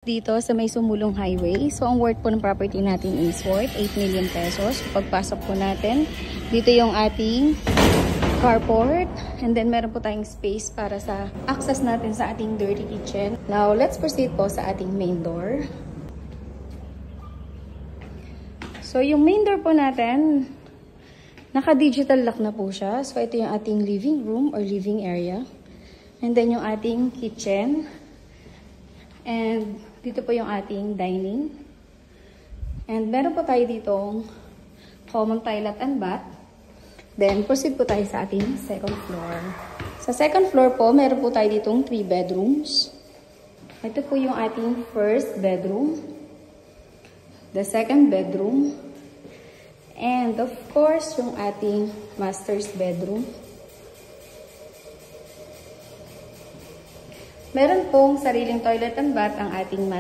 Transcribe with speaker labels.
Speaker 1: Dito sa may Sumulong Highway. So, ang worth po ng property natin is worth 8 million pesos. Pagpasok po natin, dito yung ating carport. And then, meron po tayong space para sa access natin sa ating dirty kitchen. Now, let's proceed po sa ating main door. So, yung main door po natin, naka-digital lock na po siya. So, ito yung ating living room or living area. And then, yung ating kitchen. And dito po yung ating dining. And meron po tayo ditong common toilet and bath. Then, proceed po tayo sa ating second floor. Sa second floor po, meron po tayo ditong 3 bedrooms. Ito po yung ating first bedroom. The second bedroom. And of course, yung ating master's bedroom. Meron pong sariling toilet and bath ang ating master.